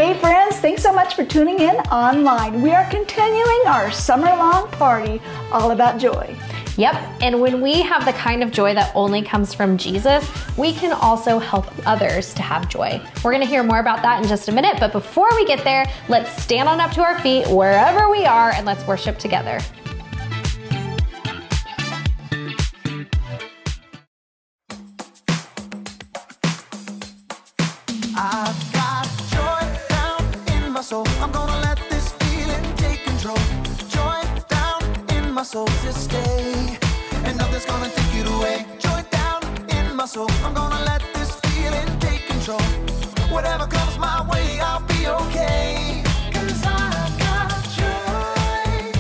Hey friends, thanks so much for tuning in online. We are continuing our summer-long party all about joy. Yep, and when we have the kind of joy that only comes from Jesus, we can also help others to have joy. We're gonna hear more about that in just a minute, but before we get there, let's stand on up to our feet wherever we are and let's worship together. I've got joy down in my soul. I'm gonna let this feeling take control. Joy down in my soul to stay, and nothing's gonna take it away. Joy down in my soul. I'm gonna let this feeling take control. Whatever comes my way, I'll be okay. 'Cause I've got joy.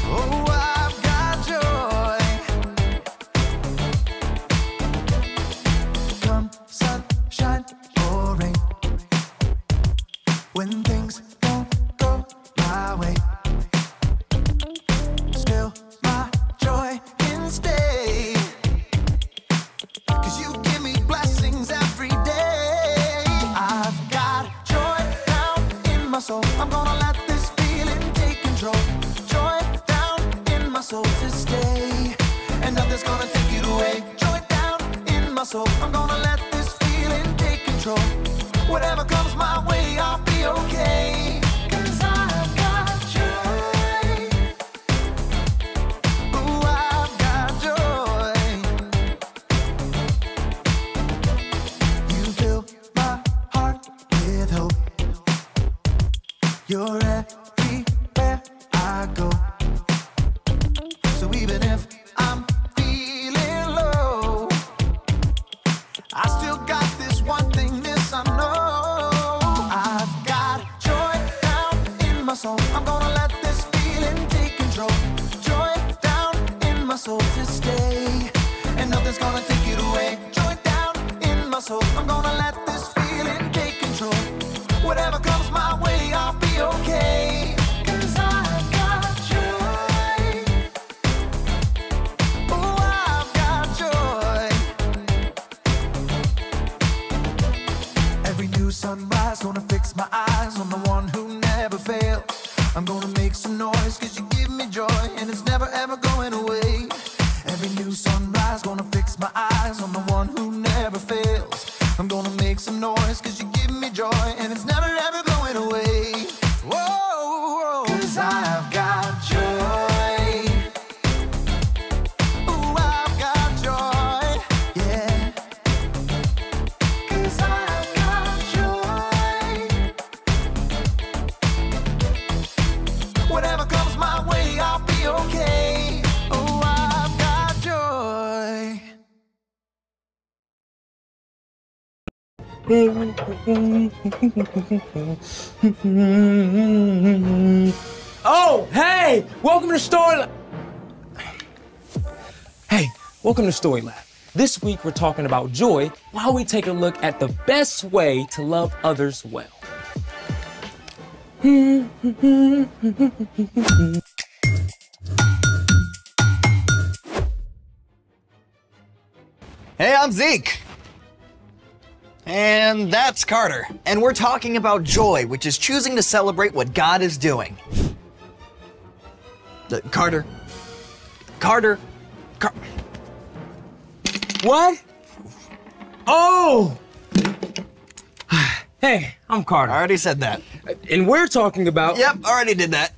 Oh, I've got joy. Come sunshine or rain, when things don't go my way, still my joy can stay. 'Cause you give me blessings every day. I've got joy down in my soul. I'm gonna let this feeling take control. Joy down in my soul to stay, and nothing's gonna take it away. Joy down in my soul. I'm gonna let this feeling take control. Whatever comes my way, I'll be okay. 'Cause I've got joy. Ooh, I've got joy. You fill my heart with hope. You're everywhere I go. So even if I'm feeling low, I still got this one thing, this I know. I've got joy down in my soul. I'm gonna let this feeling take control. Joy down in my soul to stay, and nothing's gonna take it away. Joy down in my soul. I'm gonna let this feeling take control. Whatever comes my way, I'll be okay. 'Cause I've got joy. Oh, I've got joy. Every new sunrise gonna fix my eyes on the one who never fails. I'm gonna make some noise 'cause you give me joy, and it's never ever going away. Every new sunrise gonna fix my eyes on the one who never fails. I'm gonna make some noise 'cause you give me joy, and it's never ever going away. Whoa, 'cause I've got joy. Ooh, I've got joy, yeah. 'Cause I've got joy. Whatever comes my way, I'll be okay. Oh, I've got joy. Oh, hey! Welcome to Story Lab. Hey, welcome to Story Lab. This week we're talking about joy while we take a look at the best way to love others well. Hey, I'm Zeke. And that's Carter. And we're talking about joy, which is choosing to celebrate what God is doing. Carter. What? Oh! Hey, I'm Carter. I already said that. And we're talking about... Yep, already did that.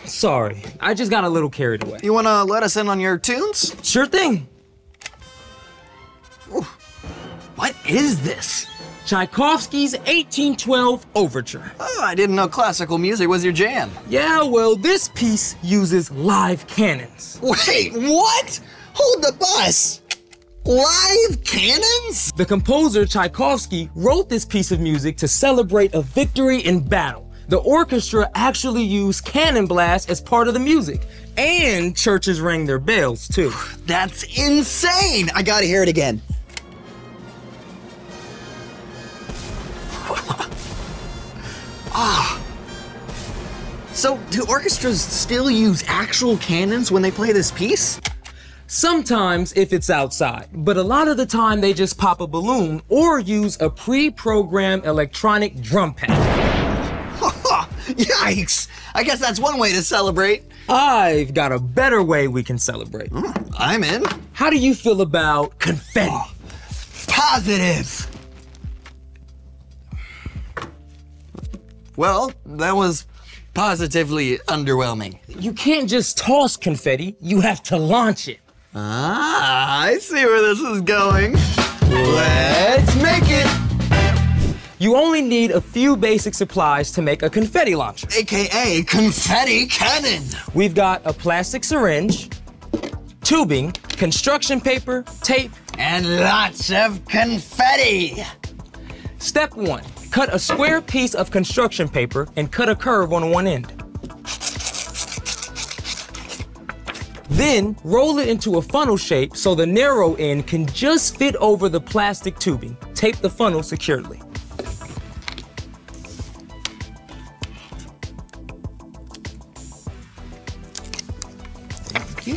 Sorry, I just got a little carried away. You wanna let us in on your tunes? Sure thing. Ooh. What is this? Tchaikovsky's 1812 Overture. Oh, I didn't know classical music was your jam. Yeah, well, this piece uses live cannons. Wait, what? Hold the bus! Live cannons? The composer Tchaikovsky wrote this piece of music to celebrate a victory in battle. The orchestra actually used cannon blasts as part of the music, and churches rang their bells too. That's insane! I gotta hear it again. Ah. So, do orchestras still use actual cannons when they play this piece? Sometimes if it's outside, but a lot of the time they just pop a balloon or use a pre-programmed electronic drum pad. Yikes! I guess that's one way to celebrate. I've got a better way we can celebrate. I'm in. How do you feel about confetti? Positive. Well, that was positively underwhelming. You can't just toss confetti, you have to launch it. Ah, I see where this is going. Let's make it. You only need a few basic supplies to make a confetti launcher. AKA confetti cannon. We've got a plastic syringe, tubing, construction paper, tape, and lots of confetti. Step 1, cut a square piece of construction paper and cut a curve on one end. Then roll it into a funnel shape so the narrow end can just fit over the plastic tubing. Tape the funnel securely. Thank you.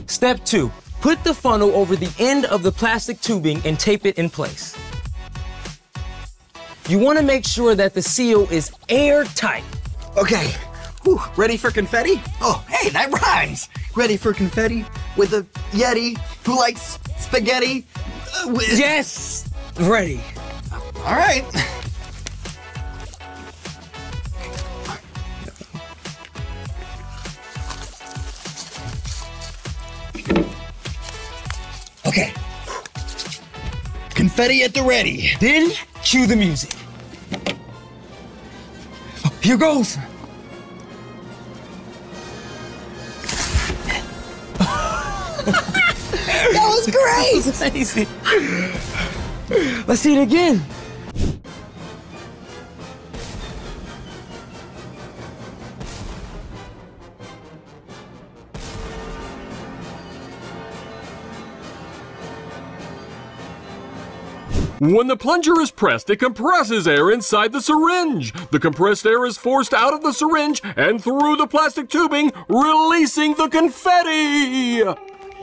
Step 2, put the funnel over the end of the plastic tubing and tape it in place. You want to make sure that the seal is airtight. Okay, whew, ready for confetti? Oh, hey, that rhymes. Ready for confetti with a Yeti who likes spaghetti? Yes, ready. All right. Okay. Confetti at the ready. Then cue the music. Here goes. That was great. That was amazing. Let's see it again. When the plunger is pressed, it compresses air inside the syringe. The compressed air is forced out of the syringe and through the plastic tubing, releasing the confetti.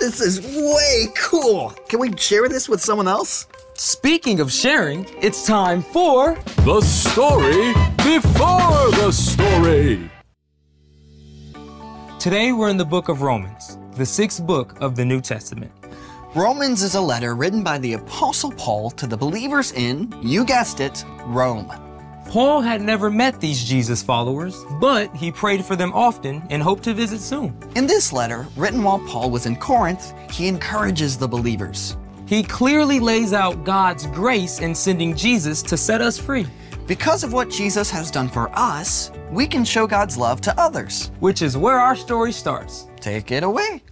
This is way cool. Can we share this with someone else? Speaking of sharing, it's time for The story before the story. Today we're in the book of Romans, the 6th book of the New Testament. Romans is a letter written by the Apostle Paul to the believers in, you guessed it, Rome. Paul had never met these Jesus followers, but he prayed for them often and hoped to visit soon. In this letter, written while Paul was in Corinth, he encourages the believers. He clearly lays out God's grace in sending Jesus to set us free. Because of what Jesus has done for us, we can show God's love to others. Which is where our story starts. Take it away.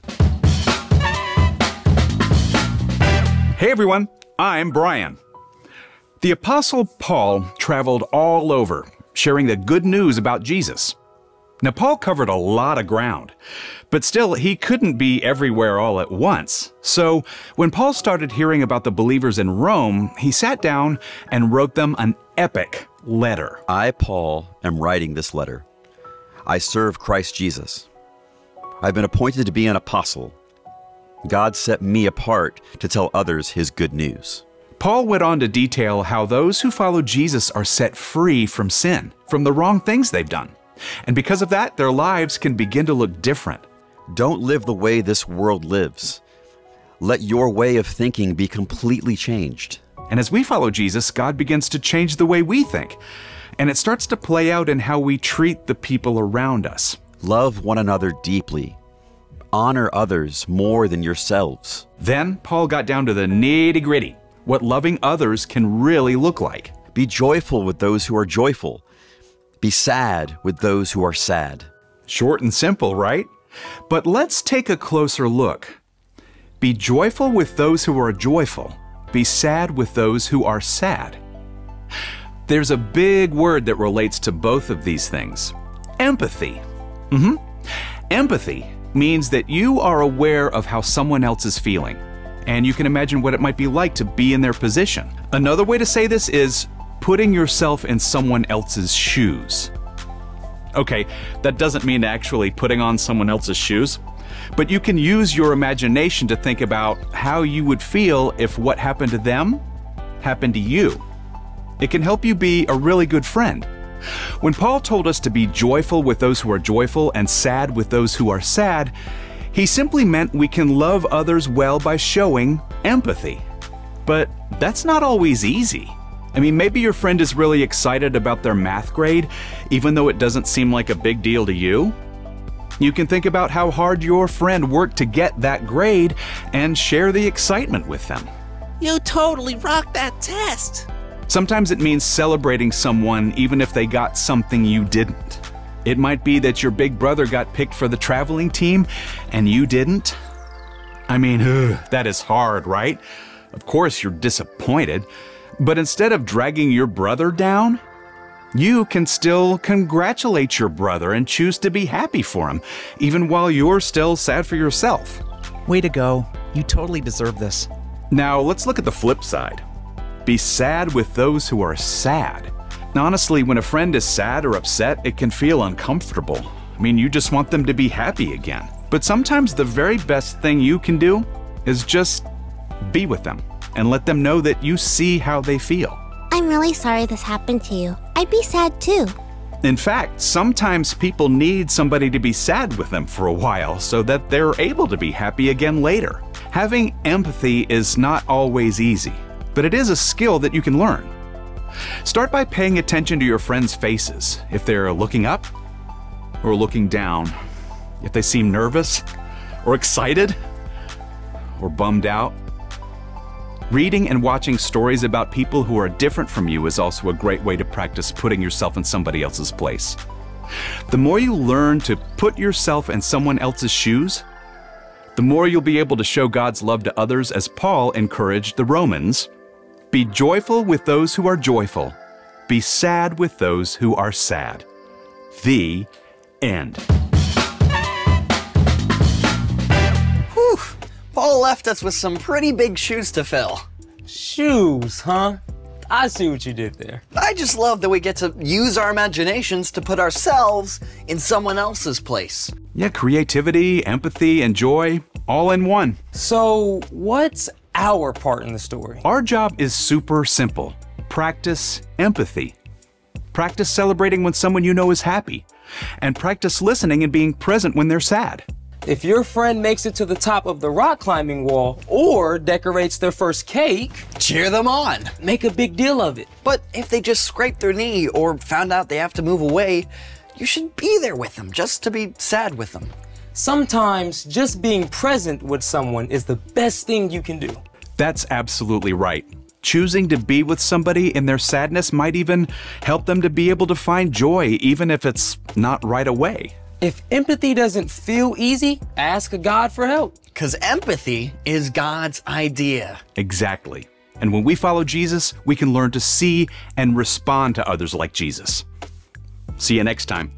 Hey everyone, I'm Brian. The Apostle Paul traveled all over, sharing the good news about Jesus. Now, Paul covered a lot of ground, but still, he couldn't be everywhere all at once. So, when Paul started hearing about the believers in Rome, he sat down and wrote them an epic letter. I, Paul, am writing this letter. I serve Christ Jesus. I've been appointed to be an apostle. God set me apart to tell others his good news. Paul went on to detail how those who follow Jesus are set free from sin, from the wrong things they've done. And because of that, their lives can begin to look different. Don't live the way this world lives. Let your way of thinking be completely changed. And as we follow Jesus, God begins to change the way we think. And it starts to play out in how we treat the people around us. Love one another deeply. Honor others more than yourselves. Then Paul got down to the nitty-gritty, what loving others can really look like. Be joyful with those who are joyful. Be sad with those who are sad. Short and simple, right? But let's take a closer look. Be joyful with those who are joyful. Be sad with those who are sad. There's a big word that relates to both of these things. Empathy. Empathy means that you are aware of how someone else is feeling, and you can imagine what it might be like to be in their position. Another way to say this is putting yourself in someone else's shoes. Okay, that doesn't mean actually putting on someone else's shoes, but you can use your imagination to think about how you would feel if what happened to them happened to you. It can help you be a really good friend. When Paul told us to be joyful with those who are joyful and sad with those who are sad, he simply meant we can love others well by showing empathy. But that's not always easy. I mean, maybe your friend is really excited about their math grade, even though it doesn't seem like a big deal to you. You can think about how hard your friend worked to get that grade and share the excitement with them. You totally rocked that test. Sometimes it means celebrating someone even if they got something you didn't. It might be that your big brother got picked for the traveling team and you didn't. I mean, that is hard, right? Of course you're disappointed, but instead of dragging your brother down, you can still congratulate your brother and choose to be happy for him, even while you're still sad for yourself. Way to go. You totally deserve this. Now let's look at the flip side. Be sad with those who are sad. Now, honestly, when a friend is sad or upset, it can feel uncomfortable. I mean, you just want them to be happy again. But sometimes the very best thing you can do is just be with them and let them know that you see how they feel. I'm really sorry this happened to you. I'd be sad too. In fact, sometimes people need somebody to be sad with them for a while so that they're able to be happy again later. Having empathy is not always easy, but it is a skill that you can learn. Start by paying attention to your friends' faces. If they're looking up or looking down, if they seem nervous or excited or bummed out. Reading and watching stories about people who are different from you is also a great way to practice putting yourself in somebody else's place. The more you learn to put yourself in someone else's shoes, the more you'll be able to show God's love to others, as Paul encouraged the Romans. Be joyful with those who are joyful. Be sad with those who are sad. The end. Whew. Paul left us with some pretty big shoes to fill. Shoes, huh? I see what you did there. I just love that we get to use our imaginations to put ourselves in someone else's place. Yeah, creativity, empathy, and joy, all in one. So, what's our part in the story? Our job is super simple. Practice empathy. Practice celebrating when someone you know is happy. And practice listening and being present when they're sad. If your friend makes it to the top of the rock climbing wall or decorates their first cake, cheer them on. Make a big deal of it. But if they just scraped their knee or found out they have to move away, you should be there with them just to be sad with them. Sometimes just being present with someone is the best thing you can do. That's absolutely right. Choosing to be with somebody in their sadness might even help them to be able to find joy, even if it's not right away. If empathy doesn't feel easy, ask God for help. Because empathy is God's idea. Exactly. And when we follow Jesus, we can learn to see and respond to others like Jesus. See you next time.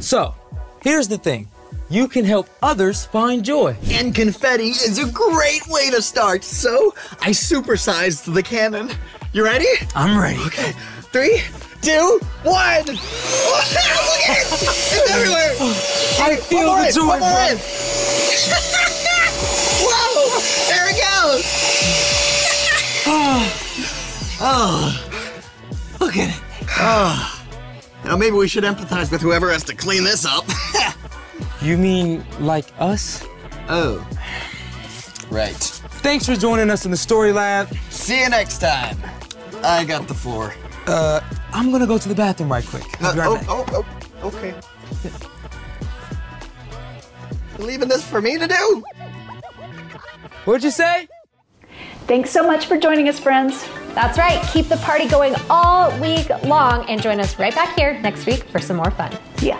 So, here's the thing. You can help others find joy. And confetti is a great way to start. So, I supersized the cannon. You ready? I'm ready. Okay. 3, 2, 1. Look at it! It's everywhere! I feel the joy, bro. Whoa! There it goes! Oh. Look at it. Oh. Now maybe we should empathize with whoever has to clean this up. You mean like us? Oh. Right. Thanks for joining us in the Story Lab. See you next time. I got the floor. I'm gonna go to the bathroom right quick. I'll be right back. Okay. You leaving this for me to do? What'd you say? Thanks so much for joining us, friends. That's right. Keep the party going all week long and join us right back here next week for some more fun. See ya.